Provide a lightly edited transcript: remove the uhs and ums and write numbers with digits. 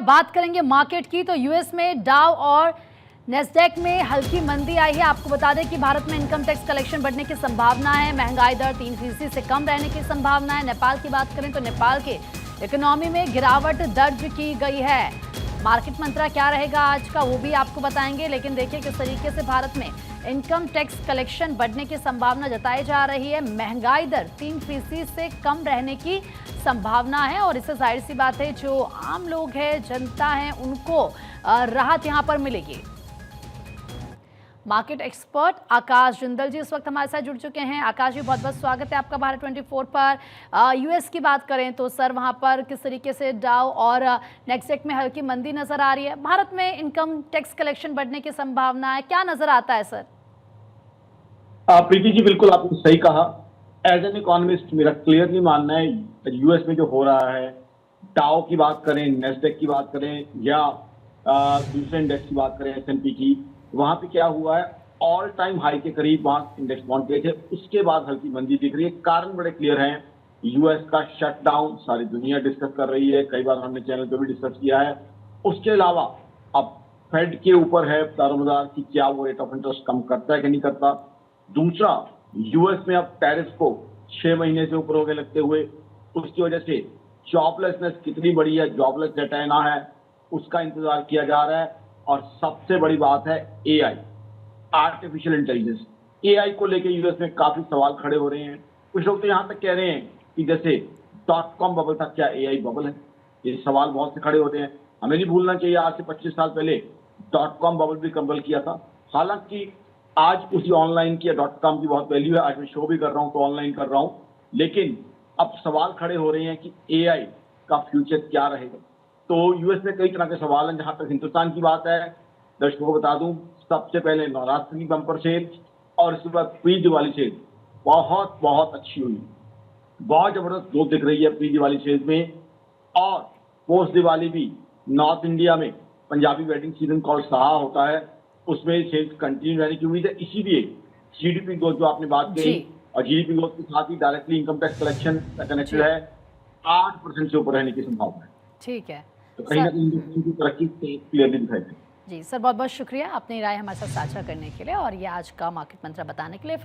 बात करेंगे मार्केट की, तो यूएस में डाउ और नेस्डेक में हल्की मंदी आई है। आपको बता दें कि भारत में इनकम टैक्स कलेक्शन बढ़ने की संभावना है। महंगाई दर 3% से कम रहने की संभावना है। नेपाल की बात करें तो नेपाल के इकोनॉमी में गिरावट दर्ज की गई है। मार्केट मंत्रा क्या रहेगा आज का, वो भी आपको बताएंगे। लेकिन देखिए किस तरीके से भारत में इनकम टैक्स कलेक्शन बढ़ने की संभावना जताई जा रही है। महंगाई दर 3% से कम रहने की संभावना है और इससे जाहिर सी बात है जो आम लोग हैं, जनता है, उनको राहत यहां पर मिलेगी। मार्केट एक्सपर्ट आकाश जिंदल जी इस वक्त हमारे साथ जुड़ चुके हैं। आकाश जी, बहुत बहुत स्वागत है आपका भारत 24 पर। यूएस की बात करें तो सर वहां पर किस तरीके से डाउ और नेस्डेक में हल्की मंदी नजर आ रही है। भारत में इनकम टैक्स कलेक्शन बढ़ने की संभावना है, क्या नजर आता है सर? प्रीति जी, बिल्कुल आपने सही कहा। एज एन इकोनॉमिस्ट मेरा क्लियरली मानना है यूएस में जो हो रहा है, डाउ की बात करें, नेस्डेक की बात करें या दूसरे इंडेक्स की बात करें S&P की, वहां पे क्या हुआ है, ऑल टाइम हाई के करीब वहां इंडेक्स पहुंच गए थे। उसके बाद हल्की मंदी दिख रही है। कारण बड़े क्लियर हैं। यूएस का शटडाउन सारी दुनिया डिस्कस कर रही है, कई बार हमने चैनल पे भी डिस्कस किया है। उसके अलावा अब फेड के ऊपर है दारोमदार कि क्या वो रेट ऑफ इंटरेस्ट कम करता है कि नहीं करता। दूसरा, यूएस में अब टैरिफ को 6 महीने से ऊपर हो गए लगते हुए, उसकी वजह से जॉबलेसनेस कितनी बड़ी है, जॉबलेस डेटा ना है, उसका इंतजार किया जा रहा है। और सबसे बड़ी बात है एआई, आर्टिफिशियल इंटेलिजेंस। एआई को लेके यूएस में काफी सवाल खड़े हो रहे हैं। कुछ लोग तो यहां तक कह रहे हैं कि जैसे .com बबल था, क्या एआई बबल है? ये सवाल बहुत से खड़े होते हैं। हमें नहीं भूलना चाहिए आज से 25 साल पहले .com बबल भी कंबल किया था। हालांकि आज उसी ऑनलाइन की या .com की बहुत वैल्यू है। आज मैं शो भी कर रहा हूं तो ऑनलाइन कर रहा हूं, लेकिन अब सवाल खड़े हो रहे हैं कि एआई का फ्यूचर क्या रहेगा। तो यूएस में कई तरह के सवाल हैं। जहां तक हिंदुस्तान की बात है, दर्शकों को बता दूं, सबसे पहले नवरात्रि की बम्पर सेल और इसके बाद प्री दिवाली सेल बहुत बहुत अच्छी हुई। बहुत जबरदस्त ग्रोथ दिख रही है प्री दिवाली सेल में। और पोस्ट दिवाली भी नॉर्थ इंडिया में पंजाबी वेडिंग सीजन कॉल सहा होता है, उसमें सेल्स कंटिन्यू रहने की उम्मीद है। इसीलिए जीडीपी ग्रोथ जो आपने बात कही, और जीडीपी ग्रोथ के साथ ही directly income tax collection connected है, 8% से ऊपर रहने की संभावना है। ठीक है, तो कहीं ना कहीं की तरक्की क्लियरली दिखाई देती है। जी सर, बहुत बहुत शुक्रिया अपनी राय हमारे साथ साझा करने के लिए और ये आज का मार्केट मंत्रा बताने के लिए।